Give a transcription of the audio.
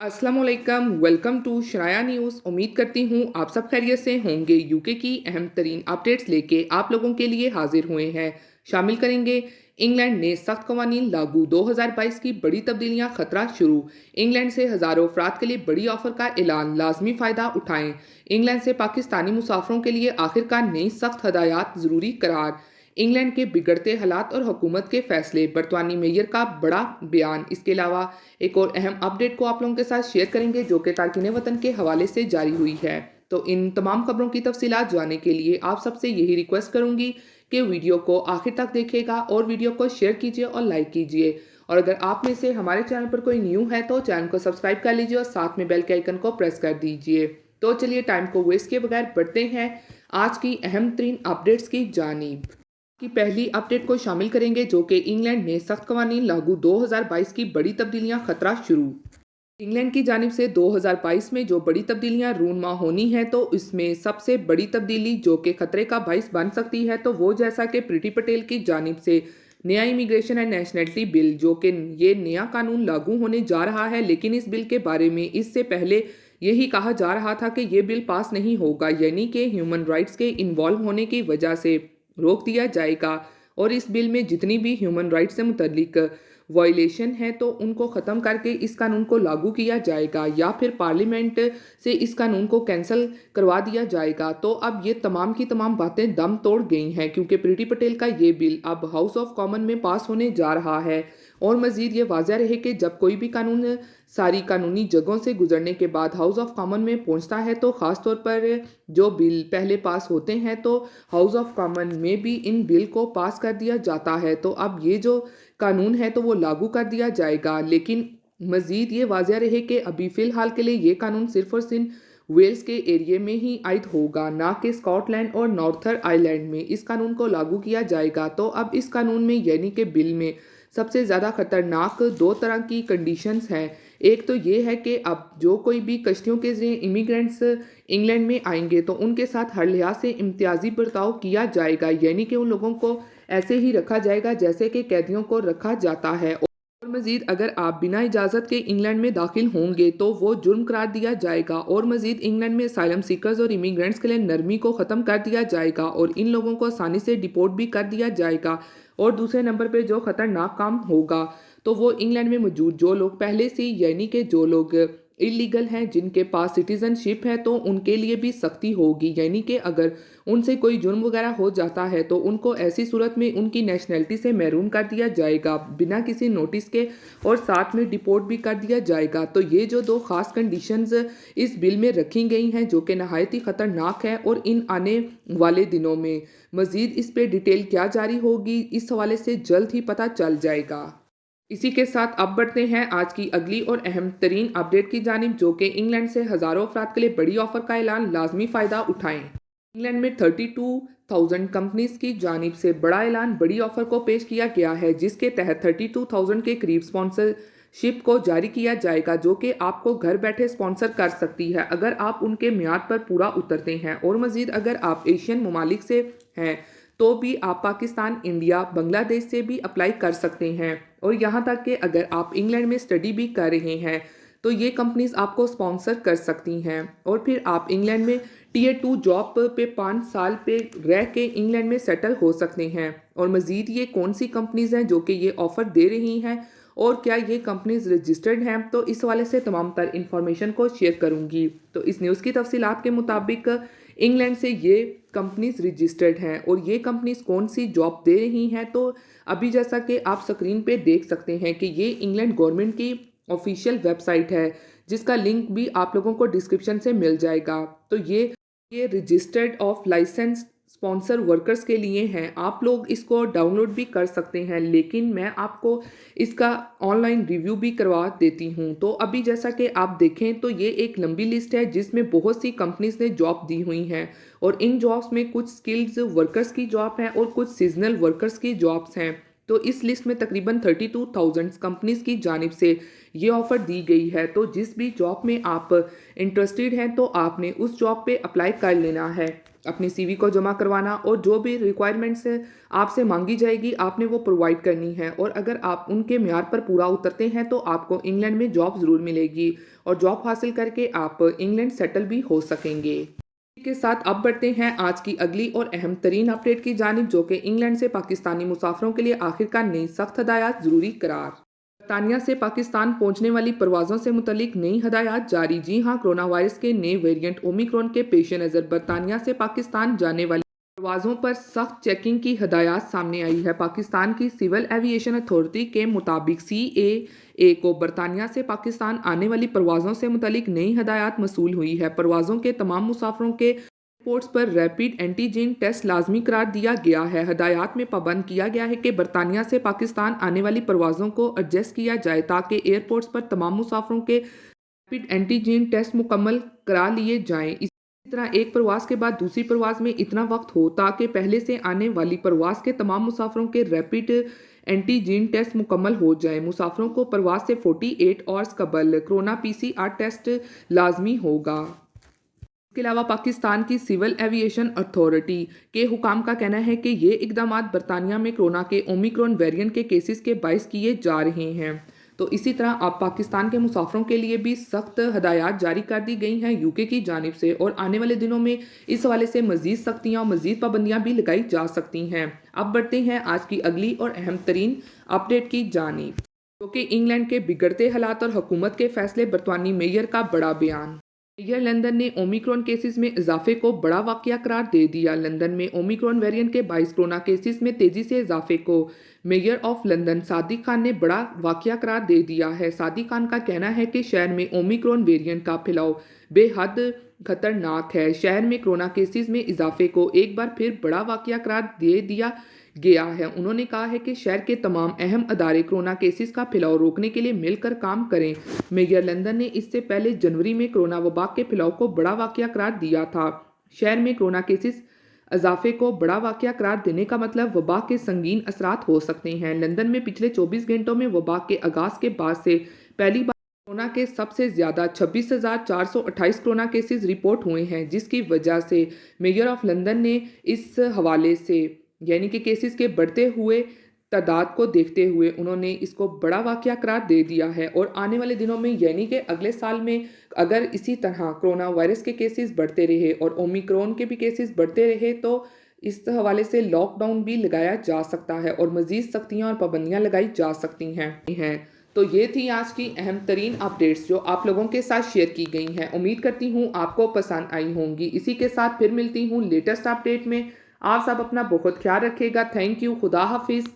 अस्सलामुअलैकुम, welcome to शराया news. उम्मीद करती हूँ आप सब खैरियत से होंगे। यूके की अहम तरीन अपडेट्स लेके आप लोगों के लिए हाजिर हुए हैं। शामिल करेंगे इंग्लैंड ने सख्त कवानीन लागू, 2022 की बड़ी तब्दीलियां, खतरा शुरू। इंग्लैंड से हज़ारों अफराद के लिए बड़ी ऑफर का ऐलान, लाजमी फ़ायदा उठाएं। इंग्लैंड से पाकिस्तानी मुसाफरों के लिए आखिरकार नई सख्त हदायत ज़रूरी करार। इंग्लैंड के बिगड़ते हालात और हुकूमत के फैसले, बरतानी मेयर का बड़ा बयान। इसके अलावा एक और अहम अपडेट को आप लोगों के साथ शेयर करेंगे जो कि तारकीन वतन के हवाले से जारी हुई है। तो इन तमाम खबरों की तफसीलात जानने के लिए आप सबसे यही रिक्वेस्ट करूंगी कि वीडियो को आखिर तक देखिएगा और वीडियो को शेयर कीजिए और लाइक कीजिए। और अगर आप में से हमारे चैनल पर कोई न्यू है तो चैनल को सब्सक्राइब कर लीजिए और साथ में बेल के आइकन को प्रेस कर दीजिए। तो चलिए टाइम को वेस्ट किए बगैर बढ़ते हैं आज की अहम तरीन अपडेट्स की जानिब। की पहली अपडेट को शामिल करेंगे जो कि इंग्लैंड में सख्त कवानीन लागू, 2022 की बड़ी तब्दीलियां, खतरा शुरू। इंग्लैंड की जानिब से 2022 में जो बड़ी तब्दीलियां रूनमा होनी है तो इसमें सबसे बड़ी तब्दीली जो कि खतरे का बाइस बन सकती है तो वो जैसा कि प्रीति पटेल की जानिब से नया इमिग्रेशन एंड नेशनलिटी बिल, जो कि ये नया कानून लागू होने जा रहा है, लेकिन इस बिल के बारे में इससे पहले यही कहा जा रहा था कि ये बिल पास नहीं होगा, यानी कि ह्यूमन राइट्स के इन्वॉल्व होने की वजह से रोक दिया जाएगा। और इस बिल में जितनी भी ह्यूमन राइट्स से मुतल्लिक वायलेशन है तो उनको ख़त्म करके इस कानून को लागू किया जाएगा या फिर पार्लियामेंट से इस कानून को कैंसिल करवा दिया जाएगा। तो अब ये तमाम की तमाम बातें दम तोड़ गई हैं क्योंकि प्रीति पटेल का ये बिल अब हाउस ऑफ कॉमन में पास होने जा रहा है। और मज़ीद ये वाज़ह रहे कि जब कोई भी कानून सारी कानूनी जगहों से गुजरने के बाद हाउस ऑफ कॉमन में पहुंचता है तो ख़ास तौर पर जो बिल पहले पास होते हैं तो हाउस ऑफ कॉमन में भी इन बिल को पास कर दिया जाता है। तो अब ये जो कानून है तो वो लागू कर दिया जाएगा, लेकिन मज़ीद ये वाज़ह रहे कि अभी फ़िलहाल के लिए ये कानून सिर्फ़ और सिर्फ वेल्स के एरिए में ही आयद होगा, ना कि स्कॉटलैंड और नॉर्थर आयरलैंड में इस कानून को लागू किया जाएगा। तो अब इस कानून में यानी कि बिल में सबसे ज़्यादा ख़तरनाक दो तरह की कंडीशंस हैं। एक तो ये है कि अब जो कोई भी कश्तियों के ज़रिए इमिग्रेंट्स इंग्लैंड में आएंगे तो उनके साथ हर लिहाज से इम्तियाजी बर्ताव किया जाएगा, यानी कि उन लोगों को ऐसे ही रखा जाएगा जैसे कि कैदियों को रखा जाता है। और मज़ीद अगर आप बिना इजाज़त के इंग्लैंड में दाखिल होंगे तो वो जुर्म करार दिया जाएगा। और मज़ीद इंग्लैंड में असाइलम सीकर्स और इमिग्रेंट्स के लिए नरमी को ख़त्म कर दिया जाएगा और इन लोगों को आसानी से डिपोर्ट भी कर दिया जाएगा। और दूसरे नंबर पे जो ख़तरनाक काम होगा तो वो इंग्लैंड में मौजूद जो लोग पहले से यानी कि जो लोग इलीगल हैं जिनके पास सिटीज़नशिप है तो उनके लिए भी सख्ती होगी, यानी कि अगर उनसे कोई जुर्म वगैरह हो जाता है तो उनको ऐसी सूरत में उनकी नेशनलिटी से महरूम कर दिया जाएगा बिना किसी नोटिस के और साथ में डिपोर्ट भी कर दिया जाएगा। तो ये जो दो ख़ास कंडीशंस इस बिल में रखी गई हैं जो कि नहायत ही ख़तरनाक है और इन आने वाले दिनों में मज़ीद इस पर डिटेल क्या जारी होगी इस हवाले से जल्द ही पता चल जाएगा। इसी के साथ अब बढ़ते हैं आज की अगली और अहम तरीन अपडेट की जानिब जो कि इंग्लैंड से हज़ारों अफराद के लिए बड़ी ऑफर का ऐलान, लाजमी फ़ायदा उठाएं। इंग्लैंड में 32,000 कंपनीज की जानिब से बड़ा ऐलान, बड़ी ऑफर को पेश किया गया है जिसके तहत 32,000 के करीब स्पॉन्सरशिप को जारी किया जाएगा जो कि आपको घर बैठे स्पॉन्सर कर सकती है अगर आप उनके म्याद पर पूरा उतरते हैं। और मज़ीद अगर आप एशियन ममालिक से हैं तो भी आप पाकिस्तान, इंडिया, बांग्लादेश से भी अप्लाई कर सकते हैं। और यहाँ तक कि अगर आप इंग्लैंड में स्टडी भी कर रहे हैं तो ये कंपनीज आपको स्पॉन्सर कर सकती हैं। और फिर आप इंग्लैंड में टीयर 2 जॉब पे 5 साल पे रह के इंग्लैंड में सेटल हो सकते हैं। और मज़ीद ये कौन सी कंपनीज हैं जो कि ये ऑफ़र दे रही हैं और क्या ये कंपनीज रजिस्टर्ड हैं, तो इस वाले से तमाम तर इन्फॉर्मेशन को शेयर करूंगी। तो इस न्यूज़ की तफसीलात के मुताबिक इंग्लैंड से ये कंपनीज रजिस्टर्ड हैं और ये कंपनीज कौन सी जॉब दे रही हैं तो अभी जैसा कि आप स्क्रीन पे देख सकते हैं कि ये इंग्लैंड गवर्नमेंट की ऑफिशियल वेबसाइट है जिसका लिंक भी आप लोगों को डिस्क्रिप्शन से मिल जाएगा। तो ये registered of licence sponsor workers के लिए हैं, आप लोग इसको डाउनलोड भी कर सकते हैं, लेकिन मैं आपको इसका ऑनलाइन रिव्यू भी करवा देती हूँ। तो अभी जैसा कि आप देखें तो ये एक लंबी लिस्ट है जिसमें बहुत सी कंपनीज ने जॉब दी हुई हैं और इन जॉब्स में कुछ स्किल्स वर्कर्स की जॉब है और कुछ सीजनल वर्कर्स की जॉब्स हैं। तो इस लिस्ट में तकरीबन 32,000 कंपनीज की जानिब से ये ऑफ़र दी गई है। तो जिस भी जॉब में आप इंटरेस्टेड हैं तो आपने उस जॉब पे अप्लाई कर लेना है। अपनी सीवी को जमा करवाना और जो भी रिक्वायरमेंट्स आपसे मांगी जाएगी आपने वो प्रोवाइड करनी है, और अगर आप उनके म्यार पर पूरा उतरते हैं तो आपको इंग्लैंड में जॉब ज़रूर मिलेगी और जॉब हासिल करके आप इंग्लैंड सेटल भी हो सकेंगे। के साथ अब बढ़ते हैं आज की अगली और अहम तरीन अपडेट की जानिब, जो कि इंग्लैंड से पाकिस्तानी मुसाफिरों के लिए आखिरकार नई सख्त हदायत ज़रूरी करार। बरतानिया से पाकिस्तान पहुंचने वाली परवाज़ों से मुतलिक नई हदायत जारी। जी हां, कोरोना वायरस के नए वेरिएंट ओमिक्रॉन के पेश नज़र बरतानिया से पाकिस्तान जाने वाली परवाज़ों पर सख्त चेकिंग की हदायत सामने आई है। पाकिस्तान की सिविल एविएशन अथॉरिटी के मुताबिक CAA को बरतानिया से पाकिस्तान आने वाली परवाज़ों से मुतलिक नई हदायत मसूल हुई है। परवाज़ों के तमाम मुसाफिरों के एयरपोर्ट्स पर रैपिड एंटीजन टेस्ट लाजमी करार दिया गया है। हदायत में पाबंद किया गया है कि बरतानिया से पाकिस्तान आने वाली परवाज़ों को एडजस्ट किया जाए ताकि एयरपोर्ट्स पर तमाम मुसाफिरों के रैपिड एंटीजन टेस्ट मुकम्मल करा लिए जाएं। इसी तरह एक परवाज़ के बाद दूसरी परवाज़ में इतना वक्त हो ताकि पहले से आने वाली परवाज़ के तमाम मुसाफिरों के रैपिड एंटीजन टेस्ट मुकम्मल हो जाएं। मुसाफिरों को परवाज़ से 48 आवर्स कबल कोरोना PCR टेस्ट लाजमी होगा। इसके अलावा पाकिस्तान की सिविल एविएशन अथॉरिटी के हुकाम का कहना है कि ये इकदाम बरतानिया में कोरोना के ओमिक्रॉन वेरिएंट के केसेस के बायस किए जा रहे हैं। तो इसी तरह अब पाकिस्तान के मुसाफिरों के लिए भी सख्त हदायत जारी कर दी गई हैं यूके की जानिब से, और आने वाले दिनों में इस हवाले से मज़ीद सख्तियाँ और मज़ीद पाबंदियाँ भी लगाई जा सकती हैं। अब बढ़ते हैं आज की अगली और अहम तरीन अपडेट की जानिब, जो कि इंग्लैंड के बिगड़ते हालात और हुकूमत के फैसले, बरतानी मेयर का बड़ा बयान। मेयर लंदन ने ओमिक्रॉन केसेस में इजाफे को बड़ा वाकया करार दे दिया। लंदन में ओमिक्रॉन वेरिएंट के 22 कोरोना केसेस में तेजी से इजाफे को mayor of London Sadiq Khan ने बड़ा वाकया करार दे दिया है। सादिक खान का कहना है कि शहर में ओमिक्रॉन वेरिएंट का फैलाव बेहद खतरनाक है। शहर में कोरोना केसेस में इजाफे को एक बार फिर बड़ा वाकया करार दे दिया गया है। उन्होंने कहा है कि शहर के तमाम अहम अदारे कोरोना केसेस का फैलाव रोकने के लिए मिलकर काम करें। मेयर लंदन ने इससे पहले जनवरी में कोरोना वबा के फैलाव को बड़ा वाकया करार दिया था। शहर में कोरोना केसेस इजाफे को बड़ा वाकया करार देने का मतलब वबा के संगीन असरात हो सकते हैं। लंदन में पिछले 24 घंटों में वबा के आगाज के बाद से पहली बार कोरोना के सबसे ज़्यादा 26,428 कोरोना केसेस रिपोर्ट हुए हैं, जिसकी वजह से मेयर ऑफ लंदन ने इस हवाले से यानी कि केसेस के बढ़ते हुए तादाद को देखते हुए उन्होंने इसको बड़ा वाकया करार दे दिया है। और आने वाले दिनों में यानी कि अगले साल में अगर इसी तरह कोरोना वायरस के केसेस बढ़ते रहे और ओमिक्रॉन के भी केसेस बढ़ते रहे तो इस हवाले से लॉकडाउन भी लगाया जा सकता है और मज़ीद सख्तियाँ और पाबंदियाँ लगाई जा सकती हैं। तो ये थी आज की अहम तरीन अपडेट्स जो आप लोगों के साथ शेयर की गई हैं। उम्मीद करती हूँ आपको पसंद आई होंगी। इसी के साथ फिर मिलती हूँ लेटेस्ट अपडेट में। आप सब अपना बहुत ख्याल रखिएगा। Thank you. खुदा हाफिज़।